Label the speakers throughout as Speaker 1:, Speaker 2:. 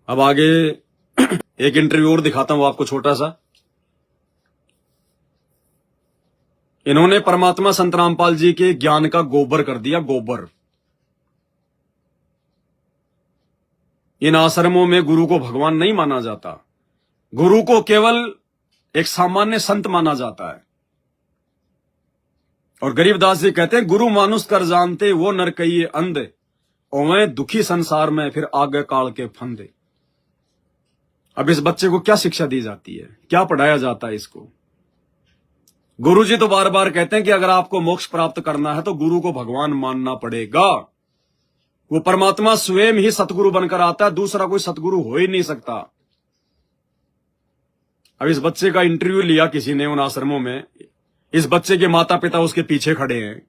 Speaker 1: अब आगे एक इंटरव्यू और दिखाता हूं आपको छोटा सा। इन्होंने परमात्मा संत रामपाल जी के ज्ञान का गोबर कर दिया, गोबर। इन आश्रमों में गुरु को भगवान नहीं माना जाता, गुरु को केवल एक सामान्य संत माना जाता है। और गरीबदास जी कहते हैं, गुरु मानुष कर जानते वो नर कहिए अंधे, ओवे दुखी संसार में फिर आगे काल के फंदे। अब इस बच्चे को क्या शिक्षा दी जाती है, क्या पढ़ाया जाता है इसको? गुरुजी तो बार बार कहते हैं कि अगर आपको मोक्ष प्राप्त करना है तो गुरु को भगवान मानना पड़ेगा। वो परमात्मा स्वयं ही सतगुरु बनकर आता है, दूसरा कोई सतगुरु हो ही नहीं सकता। अब इस बच्चे का इंटरव्यू लिया किसी ने उन आश्रमों में। इस बच्चे के माता पिता उसके पीछे खड़े हैं,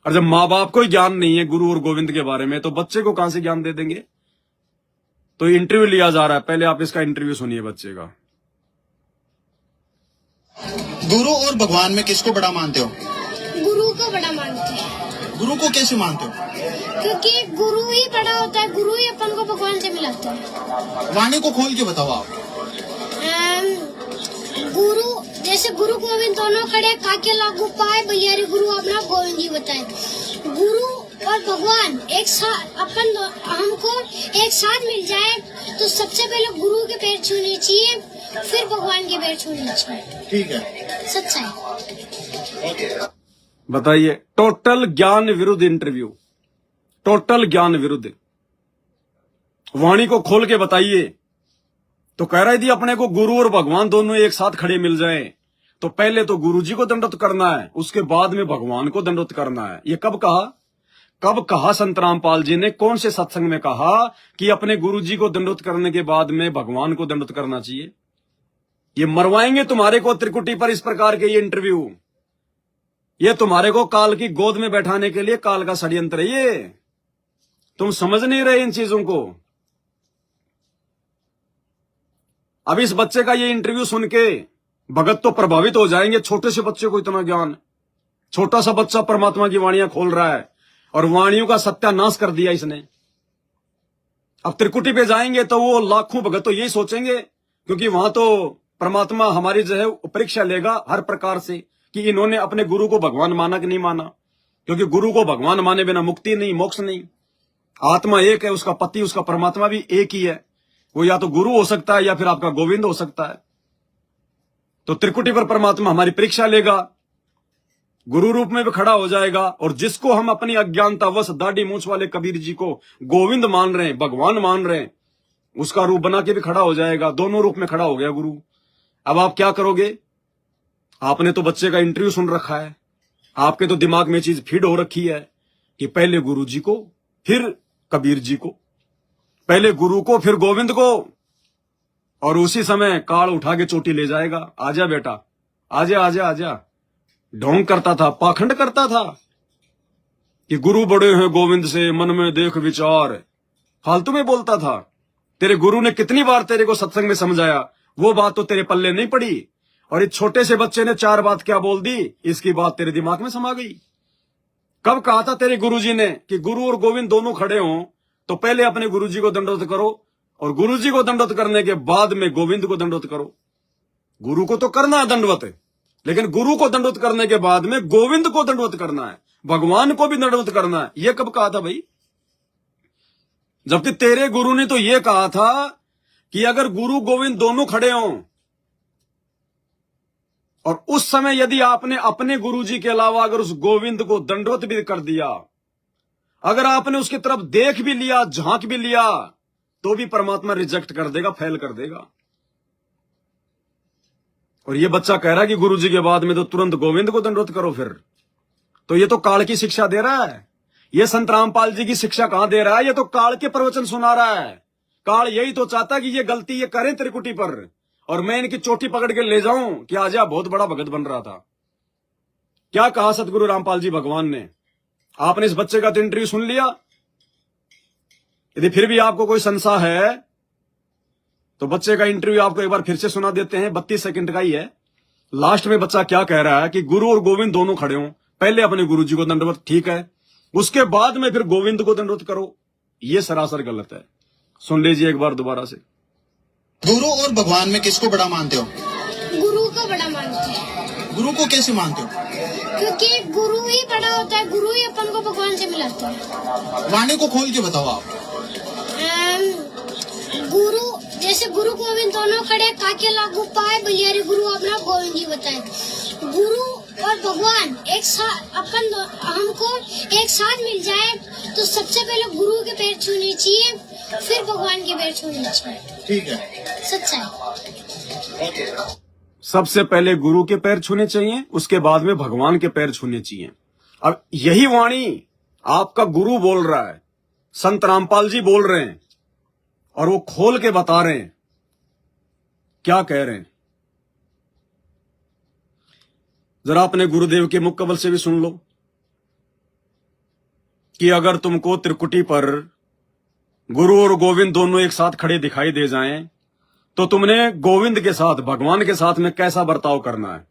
Speaker 1: और जब माँ बाप को ही ज्ञान नहीं है गुरु और गोविंद के बारे में, तो बच्चे को कहां से ज्ञान दे देंगे? तो इंटरव्यू लिया जा रहा है, पहले आप इसका इंटरव्यू सुनिए बच्चे का।
Speaker 2: गुरु और भगवान में किसको बड़ा मानते हो?
Speaker 3: गुरु को बड़ा मानते हैं।
Speaker 2: गुरु को कैसे मानते हो?
Speaker 3: क्योंकि गुरु ही बड़ा होता है, गुरु ही अपन को भगवान से मिलाता है।
Speaker 2: वाणी को खोल के बताओ आप।
Speaker 3: गुरु जैसे गुरु गोविंद दोनों खड़े, काके लागू पाए भैयारी गुरु अपना गोविंद जी बताए। गुरु और भगवान एक साथ हमको एक साथ मिल जाए तो सबसे पहले गुरु के पैर छूने चाहिए, फिर भगवान के पैर छूने चाहिए।
Speaker 2: ठीक है,
Speaker 3: सच्चाई।
Speaker 1: बताइए, टोटल ज्ञान विरुद्ध इंटरव्यू, टोटल ज्ञान विरुद्ध। वाणी को खोल के बताइए। तो कह रही थी अपने को गुरु और भगवान दोनों एक साथ खड़े मिल जाएं तो पहले तो गुरु जी को दंडवत करना है, उसके बाद में भगवान को दंडवत करना है। ये कब कहा? कब कहा संत रामपाल जी ने? कौन से सत्संग में कहा कि अपने गुरु जी को दंडवत करने के बाद में भगवान को दंडवत करना चाहिए? ये मरवाएंगे तुम्हारे को त्रिकुटी पर इस प्रकार के ये इंटरव्यू। ये तुम्हारे को काल की गोद में बैठाने के लिए काल का षड्यंत्र है ये। तुम समझ नहीं रहे इन चीजों को। अब इस बच्चे का ये इंटरव्यू सुन के भगत तो प्रभावित हो जाएंगे। छोटे से बच्चे को इतना ज्ञान, छोटा सा बच्चा परमात्मा की वाणियां खोल रहा है और वाणियों का सत्यानाश कर दिया इसने। अब त्रिकुटी पे जाएंगे तो वो लाखों भगत तो यही सोचेंगे, क्योंकि वहां तो परमात्मा हमारी जो है परीक्षा लेगा हर प्रकार से कि इन्होंने अपने गुरु को भगवान माना कि नहीं माना। क्योंकि गुरु को भगवान माने बिना मुक्ति नहीं, मोक्ष नहीं। आत्मा एक है, उसका पति उसका परमात्मा भी एक ही है। वो या तो गुरु हो सकता है या फिर आपका गोविंद हो सकता है। तो त्रिकुटी पर परमात्मा हमारी परीक्षा लेगा, गुरु रूप में भी खड़ा हो जाएगा। और जिसको हम अपनी अज्ञानतावश दाढ़ी मूंछ वाले कबीर जी को गोविंद मान रहे हैं, भगवान मान रहे हैं, उसका रूप बना के भी खड़ा हो जाएगा। दोनों रूप में खड़ा हो गया गुरु। अब आप क्या करोगे? आपने तो बच्चे का इंटरव्यू सुन रखा है, आपके तो दिमाग में चीज फीड हो रखी है कि पहले गुरु जी को फिर कबीर जी को, पहले गुरु को फिर गोविंद को। और उसी समय काल उठा के चोटी ले जाएगा। आजा बेटा, आजा आजा आजा। ढोंग करता था, पाखंड करता था कि गुरु बड़े हैं गोविंद से, मन में देख विचार। फालतू में बोलता था। तेरे गुरु ने कितनी बार तेरे को सत्संग में समझाया, वो बात तो तेरे पल्ले नहीं पड़ी। और इस छोटे से बच्चे ने 4 बात क्या बोल दी, इसकी बात तेरे दिमाग में समा गई। कब कहा था तेरे गुरुजी ने कि गुरु और गोविंद दोनों खड़े हों तो पहले अपने गुरुजी को दंडवत करो, और गुरुजी को दंडवत करने के बाद में गोविंद को दंडवत करो। गुरु को तो करना है दंडवत, लेकिन गुरु को दंडवत करने के बाद में गोविंद को दंडवत करना है, भगवान को भी दंडवत करना है। यह कब कहा था भाई? जबकि तेरे गुरु ने तो यह कहा था कि अगर गुरु गोविंद दोनों खड़े हों, और उस समय यदि आपने अपने गुरुजी के अलावा अगर उस गोविंद को दंडवत भी कर दिया, अगर आपने उसकी तरफ देख भी लिया, झांक भी लिया, तो भी परमात्मा रिजेक्ट कर देगा, फेल कर देगा। और ये बच्चा कह रहा है कि गुरुजी के बाद में तो तुरंत गोविंद को दंडवत करो फिर। तो ये तो काल की शिक्षा दे रहा है। ये संत रामपाल जी की शिक्षा कहां दे रहा है? ये तो काल के प्रवचन सुना रहा है। काल यही तो चाहता कि ये गलती ये करें त्रिकुटी पर, और मैं इनकी चोटी पकड़ के ले जाऊं कि आजा बहुत बड़ा भगत बन रहा था। क्या कहा सतगुरु रामपाल जी भगवान ने? आपने इस बच्चे का तो इंटरव्यू सुन लिया। यदि फिर भी आपको कोई संशय है तो बच्चे का इंटरव्यू आपको एक बार फिर से सुना देते हैं। 32 सेकंड का ही है। लास्ट में बच्चा क्या कह रहा है कि गुरु और गोविंद दोनों खड़े हों, पहले अपने गुरु जी को दंडवत, ठीक है, उसके बाद में फिर गोविंद को दंडवत करो। यह सरासर गलत है। सुन लीजिए एक बार दोबारा से।
Speaker 2: गुरु और भगवान में किसको बड़ा मानते हो?
Speaker 3: गुरु को बड़ा मानते हैं,
Speaker 2: गुरु को कैसे मानते हो?
Speaker 3: क्योंकि गुरु ही बड़ा होता है, गुरु ही अपन को भगवान से मिलाता है।
Speaker 2: वाणी को खोल के बताओ आप।
Speaker 3: गुरु जैसे गुरु गोविंद दोनों खड़े, काके लागू पाए बलियारे गुरु अपना गोविंद जी बताए। गुरु और भगवान एक साथ हमको एक साथ मिल जाए तो सबसे पहले गुरु के पैर छूने चाहिए, फिर भगवान के पैर छूने चाहिए।
Speaker 2: ठीक है,
Speaker 3: सच्चाई।
Speaker 1: सबसे पहले गुरु के पैर छूने चाहिए, उसके बाद में भगवान के पैर छूने चाहिए। अब यही वाणी आपका गुरु बोल रहा है, संत रामपाल जी बोल रहे हैं, और वो खोल के बता रहे हैं क्या कह रहे हैं। जरा अपने गुरुदेव के मुख कमल से भी सुन लो कि अगर तुमको त्रिकुटी पर गुरु और गोविंद दोनों एक साथ खड़े दिखाई दे जाएं, तो तुमने गोविंद के साथ, भगवान के साथ में कैसा बर्ताव करना है।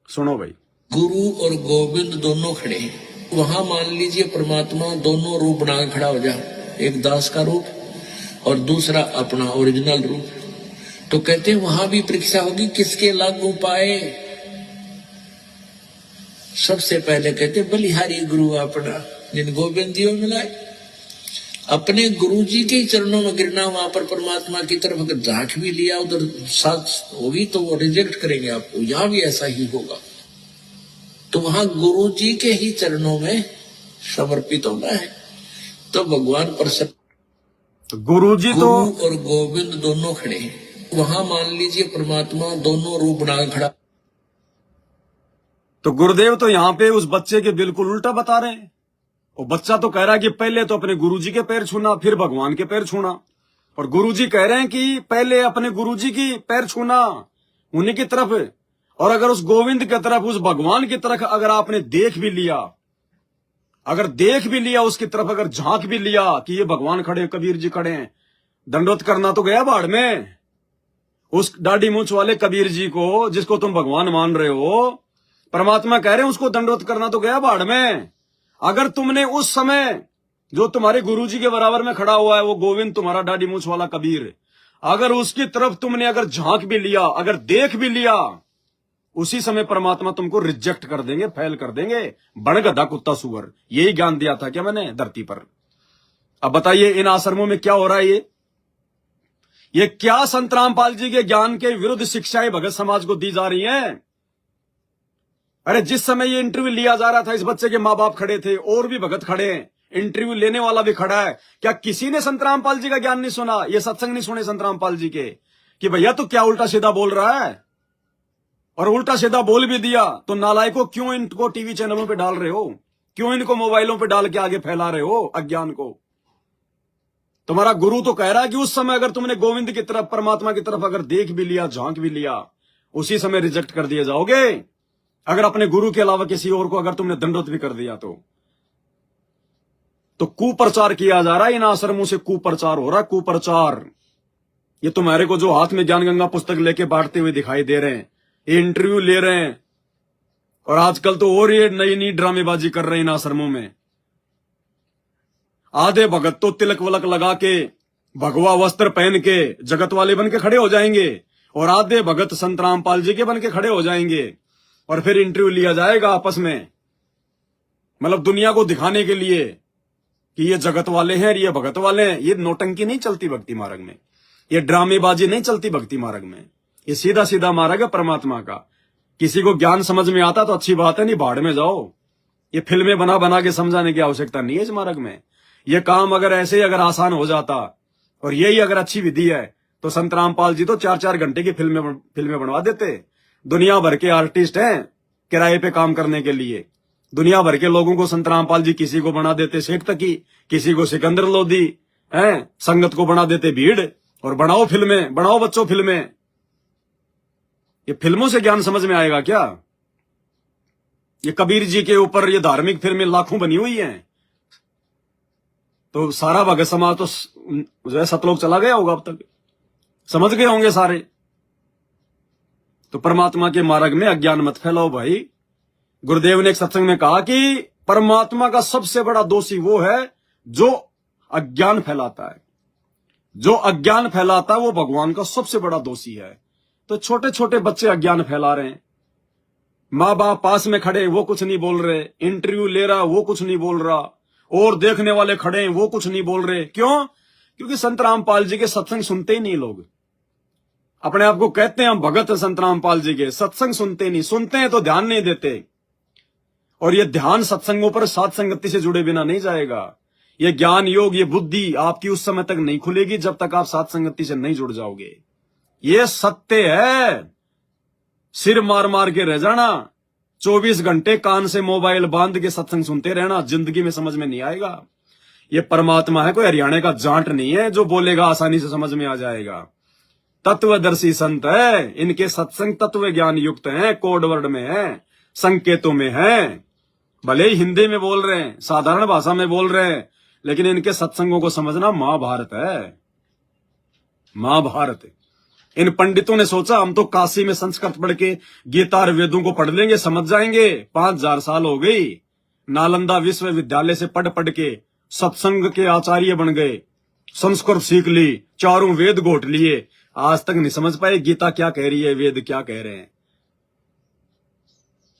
Speaker 1: सुनो भाई।
Speaker 4: गुरु और गोविंद दोनों खड़े हैं, वहां मान लीजिए परमात्मा दोनों रूप बना के खड़ा हो जाए, एक दास का रूप और दूसरा अपना ओरिजिनल रूप। तो कहते हैं वहां भी परीक्षा होगी, किसके लागू पाए। सबसे पहले कहते बलिहारी गुरु अपना, जिन गोविंद जी मिलाए। अपने गुरु जी के चरणों में गिरना, वहां पर परमात्मा की तरफ अगर झांक भी लिया उधर साथ होगी तो वो रिजेक्ट करेंगे आपको, यहां भी ऐसा ही होगा। तो वहां गुरु जी के ही चरणों में समर्पित होना है, तो भगवान प्रसन्न।
Speaker 1: गुरु जी तो
Speaker 4: गुरु और गोविंद दोनों खड़े हैं, वहां मान लीजिए परमात्मा दोनों रूप बना खड़ा।
Speaker 1: तो गुरुदेव तो यहां पे उस बच्चे के बिल्कुल उल्टा बता रहे हैं। वो बच्चा तो कह रहा है कि पहले तो अपने गुरुजी के पैर छूना, फिर भगवान के पैर छूना, और गुरुजी कह रहे हैं कि पहले अपने गुरुजी की पैर छूना, उन्हीं की तरफ। और अगर उस गोविंद की तरफ, उस भगवान की तरफ अगर आपने देख भी लिया, उसकी तरफ अगर झांक भी लिया कि ये भगवान खड़े, कबीर जी खड़े हैं, दंडवत करना तो गया बाढ़ में। उस दाढ़ी मूंछ वाले कबीर जी को, जिसको तुम भगवान मान रहे हो, परमात्मा कह रहे हैं उसको दंडवत करना तो गया बाढ़ में। अगर तुमने उस समय जो तुम्हारे गुरुजी के बराबर में खड़ा हुआ है, वो गोविंद तुम्हारा दाढ़ी मूंछ वाला कबीर, अगर उसकी तरफ तुमने अगर झांक भी लिया, अगर देख भी लिया, उसी समय परमात्मा तुमको रिजेक्ट कर देंगे, फेल कर देंगे। बड़ गधा कुत्ता सुअर, यही ज्ञान दिया था क्या मैंने धरती पर। अब बताइए इन आश्रमों में क्या हो रहा है। ये क्या संत रामपाल जी के ज्ञान के विरुद्ध शिक्षाएं भगत समाज को दी जा रही हैं। अरे जिस समय ये इंटरव्यू लिया जा रहा था, इस बच्चे के माँ बाप खड़े थे, और भी भगत खड़े हैं, इंटरव्यू लेने वाला भी खड़ा है। क्या किसी ने संत रामपाल जी का ज्ञान नहीं सुना, ये सत्संग नहीं सुने संत रामपाल जी के, कि भैया तू क्या उल्टा सीधा बोल रहा है। और उल्टा सीधा बोल भी दिया तो नालायकों क्यों इनको टीवी चैनलों पे डाल रहे हो, क्यों इनको मोबाइलों पे डाल के आगे फैला रहे हो अज्ञान को। तुम्हारा गुरु तो कह रहा है कि उस समय अगर तुमने गोविंद की तरफ, परमात्मा की तरफ अगर देख भी लिया, झांक भी लिया, उसी समय रिजेक्ट कर दिए जाओगे। अगर अपने गुरु के अलावा किसी और को अगर तुमने दंडवत भी कर दिया तो कुप्रचार किया जा रहा है। इन आश्रमों से कुप्रचार हो रहा है, कुप्रचार। ये तुम्हारे को जो हाथ में ज्ञान गंगा पुस्तक लेके बांटते हुए दिखाई दे रहे हैं, ये इंटरव्यू ले रहे हैं, और आजकल तो और ये नई नई ड्रामेबाजी कर रहे हैं इन आश्रमों में। आधे भगत तो तिलक वलक लगा के, भगवा वस्त्र पहन के जगत वाले बन के खड़े हो जाएंगे, और आधे भगत संत रामपाल जी के बन के खड़े हो जाएंगे, और फिर इंटरव्यू लिया जाएगा आपस में, मतलब दुनिया को दिखाने के लिए कि ये जगत वाले हैं, ये भगत वाले हैं। ये नौटंकी नहीं चलती भक्ति मार्ग में, ये ड्रामेबाजी नहीं चलती भक्ति मार्ग में। ये सीधा सीधा मार्ग है परमात्मा का। किसी को ज्ञान समझ में आता तो अच्छी बात है, नहीं भाड़ में जाओ। ये फिल्में बना बना के समझाने की आवश्यकता नहीं है इस मार्ग में। ये काम अगर ऐसे ही अगर आसान हो जाता और यही अगर अच्छी विधि है, तो संत रामपाल जी तो 4-4 घंटे की फिल्में बनवा देते। दुनिया भर के आर्टिस्ट हैं किराए पे काम करने के लिए, दुनिया भर के लोगों को संत रामपाल जी किसी को बना देते शेख तकी, किसी को सिकंदर लोधी हैं, संगत को बना देते भीड़, और बनाओ फिल्में, बनाओ बच्चों फिल्में। ये फिल्मों से ज्ञान समझ में आएगा क्या। ये कबीर जी के ऊपर ये धार्मिक फिल्में लाखों बनी हुई हैं, तो सारा भगत समाज तो जो है सतलोक चला गया होगा, अब तक समझ गए होंगे सारे। तो परमात्मा के मार्ग में अज्ञान मत फैलाओ भाई। गुरुदेव ने एक सत्संग में कहा कि परमात्मा का सबसे बड़ा दोषी वो है जो अज्ञान फैलाता है। जो अज्ञान फैलाता है वो भगवान का सबसे बड़ा दोषी है। तो छोटे छोटे बच्चे अज्ञान फैला रहे हैं, माँ बाप पास में खड़े वो कुछ नहीं बोल रहे, इंटरव्यू ले रहा वो कुछ नहीं बोल रहा, और देखने वाले खड़े हैं वो कुछ नहीं बोल रहे। क्यों? क्योंकि संत रामपाल जी के सत्संग सुनते ही नहीं लोग। अपने आप को कहते हैं हम भगत हैं संत रामपाल जी के, सत्संग सुनते नहीं, सुनते हैं तो ध्यान नहीं देते। और ये ध्यान सत्संगों पर साध संगति से जुड़े बिना नहीं जाएगा। ये ज्ञान योग ये बुद्धि आपकी उस समय तक नहीं खुलेगी जब तक आप साध संगति से नहीं जुड़ जाओगे। ये सत्य है। सिर मार मार के रह जाना, 24 घंटे कान से मोबाइल बांध के सत्संग सुनते रहना, जिंदगी में समझ में नहीं आएगा। ये परमात्मा है, कोई हरियाणा का जाट नहीं है जो बोलेगा आसानी से समझ में आ जाएगा। तत्वदर्शी संत है, इनके सत्संग तत्व ज्ञान युक्त हैं, कोड वर्ड में है, संकेतों में है। भले ही हिंदी में बोल रहे हैं, साधारण भाषा में बोल रहे हैं, लेकिन इनके सत्संगों को समझना महाभारत है, महाभारत। इन पंडितों ने सोचा हम तो काशी में संस्कृत पढ़ के गीता और वेदों को पढ़ लेंगे, समझ जाएंगे। 5000 साल हो गई, नालंदा विश्वविद्यालय से पढ़ पढ़ के सत्संग के आचार्य बन गए, संस्कृत सीख ली, चारों वेद घोट लिए, आज तक नहीं समझ पाए गीता क्या कह रही है, वेद क्या कह रहे हैं।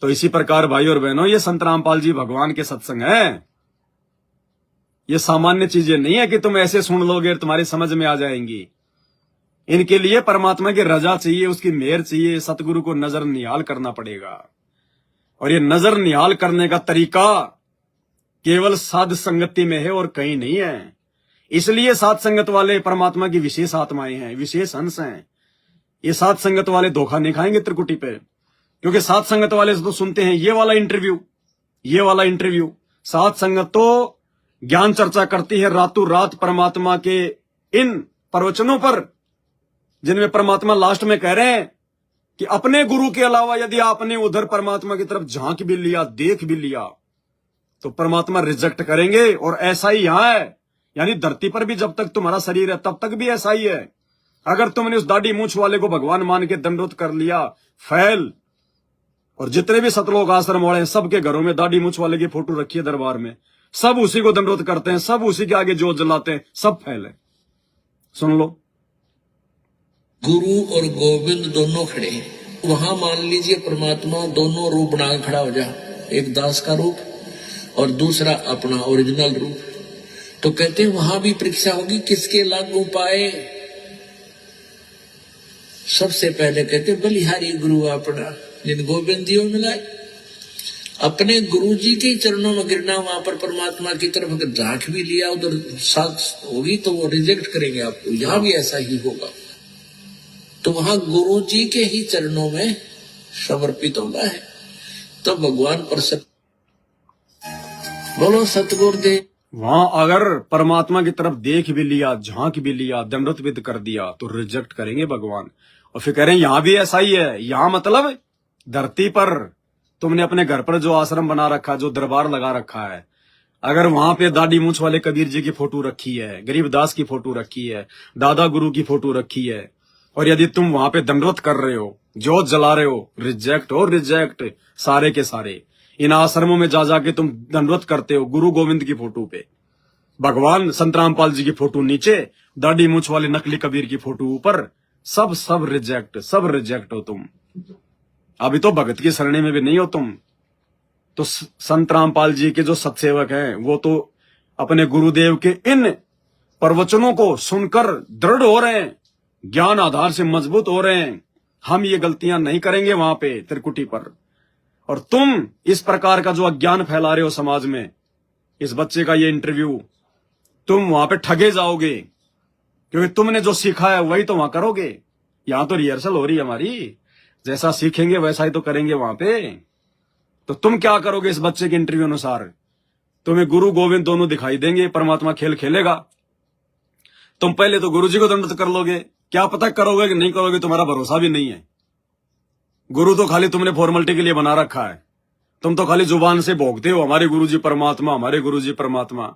Speaker 1: तो इसी प्रकार भाई और बहनों, ये संत रामपाल जी भगवान के सत्संग है। ये सामान्य चीजें नहीं है कि तुम ऐसे सुन लोगे और तुम्हारी समझ में आ जाएंगी। इनके लिए परमात्मा की रजा चाहिए, उसकी मेहर चाहिए, सतगुरु को नजर निहाल करना पड़ेगा। और ये नजर निहाल करने का तरीका केवल साध संगति में है और कहीं नहीं है। इसलिए साध संगत वाले परमात्मा की विशेष आत्माएं हैं, विशेष अंश हैं। ये साध संगत वाले धोखा नहीं खाएंगे त्रिकुटी पे, क्योंकि साध संगत वाले तो सुनते हैं ये वाला इंटरव्यू, ये वाला इंटरव्यू। साध संगत तो ज्ञान चर्चा करती है रातों रात परमात्मा के इन प्रवचनों पर, जिनमें परमात्मा लास्ट में कह रहे हैं कि अपने गुरु के अलावा यदि आपने उधर परमात्मा की तरफ झांक भी लिया, देख भी लिया, तो परमात्मा रिजेक्ट करेंगे। और ऐसा ही यहां है, यानी धरती पर भी जब तक तुम्हारा शरीर है तब तक भी ऐसा ही है। अगर तुमने उस दाढ़ी मूंछ वाले को भगवान मान के दंडोत कर लिया, फैल। और जितने भी सतलोक आश्रम वाले हैं, सबके घरों में दाढ़ी मूंछ वाले की फोटो रखी है दरबार में, सब उसी को दंडोत करते हैं, सब उसी के आगे जोत जलाते हैं, सब फैल है। सुन लो,
Speaker 4: गुरु और गोविंद दोनों खड़े हैं। वहां मान लीजिए परमात्मा दोनों रूप बना के खड़ा हो जा, एक दास का रूप और दूसरा अपना ओरिजिनल रूप। तो कहते हैं वहां भी परीक्षा होगी, किसके लागू पाए। सबसे पहले कहते बलिहारी गुरु अपना, जिन गोविंदियों मिलाए। अपने गुरु जी के चरणों में गिरना, वहां पर परमात्मा की तरफ अगर झांक भी लिया, उधर साथ होगी तो वो रिजेक्ट करेंगे आपको। यहां भी ऐसा ही होगा। तो वहां गुरु जी के ही चरणों में समर्पित होना है, तो भगवान प्रसन्न। बोलो सतगुरुदेव।
Speaker 1: वहां अगर परमात्मा की तरफ देख भी लिया, झांक भी लिया, दंडवत भी कर दिया, तो रिजेक्ट करेंगे भगवान। और फिर कह रहे हैं यहां भी ऐसा ही है। यहां मतलब धरती पर तुमने अपने घर पर जो आश्रम बना रखा, जो दरबार लगा रखा है, अगर वहां पे दाढ़ी मूंछ वाले कबीर जी की फोटो रखी है, गरीबदास की फोटो रखी है, दादा गुरु की फोटो रखी है, और यदि तुम वहां पे दंडवत कर रहे हो, जोत जला रहे हो, रिजेक्ट और रिजेक्ट सारे के सारे। इन आश्रमों में जा जाके तुम दंडवत करते हो गुरु गोविंद की फोटो पे, भगवान संत रामपाल जी की फोटो नीचे, दाढ़ी मूंछ वाले नकली कबीर की फोटो ऊपर, सब रिजेक्ट, सब रिजेक्ट हो तुम। अभी तो भगत की सरणी में भी नहीं हो तुम। तो संत रामपाल जी के जो सत्सेवक हैं, वो तो अपने गुरुदेव के इन प्रवचनों को सुनकर दृढ़ हो रहे हैं, ज्ञान आधार से मजबूत हो रहे हैं। हम ये गलतियां नहीं करेंगे वहां पे त्रिकुटी पर। और तुम इस प्रकार का जो अज्ञान फैला रहे हो समाज में, इस बच्चे का ये इंटरव्यू, तुम वहां पे ठगे जाओगे, क्योंकि तुमने जो सीखा है वही तो वहां करोगे। यहां तो रिहर्सल हो रही है हमारी, जैसा सीखेंगे वैसा ही तो करेंगे वहां पे। तो तुम क्या करोगे इस बच्चे के इंटरव्यू अनुसार? तुम्हें गुरु गोविंद दोनों दिखाई देंगे, परमात्मा खेल खेलेगा। तुम पहले तो गुरु जी को दंडवत कर लोगे, क्या पता करोगे कि नहीं करोगे, तुम्हारा भरोसा भी नहीं है। गुरु तो खाली तुमने फॉर्मेलिटी के लिए बना रखा है, तुम तो खाली जुबान से भोगते हो हमारे गुरुजी परमात्मा, हमारे गुरुजी परमात्मा।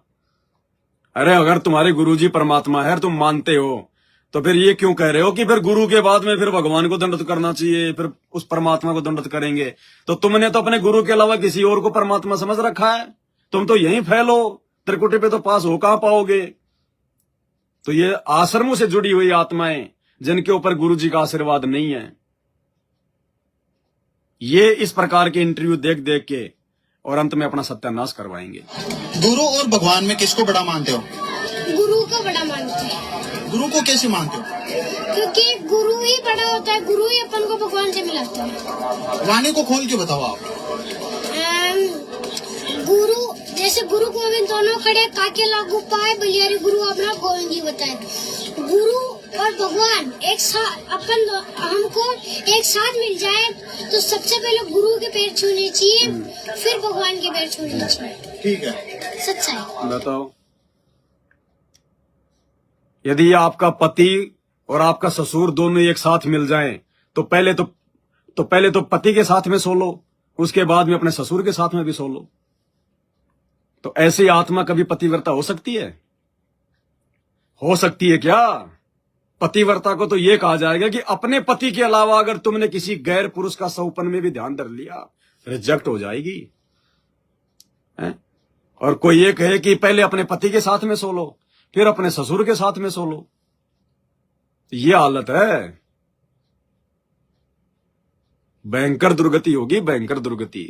Speaker 1: अरे अगर तुम्हारे गुरुजी परमात्मा है, तुम मानते हो, तो फिर ये क्यों कह रहे हो कि फिर गुरु के बाद में फिर भगवान को दंडवत करना चाहिए, फिर उस परमात्मा को दंडवत करेंगे? तो तुमने तो अपने गुरु के अलावा किसी और को परमात्मा समझ रखा है। तुम तो यहीं फैलो, त्रिकुटी पे तो पास हो कहां पाओगे। तो ये आश्रमों से जुड़ी हुई आत्माएं जिनके ऊपर गुरु जी का आशीर्वाद नहीं है, ये इस प्रकार के इंटरव्यू देख देख के और अंत में अपना सत्यानाश करवाएंगे।
Speaker 2: गुरु और भगवान में किसको बड़ा मानते हो?
Speaker 3: गुरु को बड़ा मानते हैं,
Speaker 2: गुरु को कैसे मानते हो?
Speaker 3: क्योंकि गुरु ही बड़ा होता है, गुरु ही अपन को भगवान से मिलाता है।
Speaker 2: वाणी को खोल के बताओ आप।
Speaker 3: गुरु जैसे गुरु गोविंद दोनों खड़े, काके लागू पाए बलिहारी गुरु अपना गोविंद जी बताए। गुरु और भगवान एक साथ हमको एक साथ मिल जाए तो सबसे पहले गुरु के पैर छूने चाहिए, फिर भगवान के पैर छूने चाहिए।
Speaker 2: ठीक है,
Speaker 3: सच्चाई।
Speaker 1: बताओ, यदि आपका पति और आपका ससुर दोनों एक साथ मिल जाएं तो पहले तो पति के साथ में सो लो, उसके बाद में अपने ससुर के साथ में भी सो लो। तो ऐसी आत्मा कभी पतिव्रता हो सकती है? हो सकती है क्या? पतिव्रता को तो ये कहा जाएगा कि अपने पति के अलावा अगर तुमने किसी गैर पुरुष का सौपन में भी ध्यान धर लिया, रिजेक्ट हो जाएगी है? और कोई ये कहे कि पहले अपने पति के साथ में सो लो, फिर अपने ससुर के साथ में सो लो, ये हालत है। भयंकर दुर्गति होगी, भयंकर दुर्गति।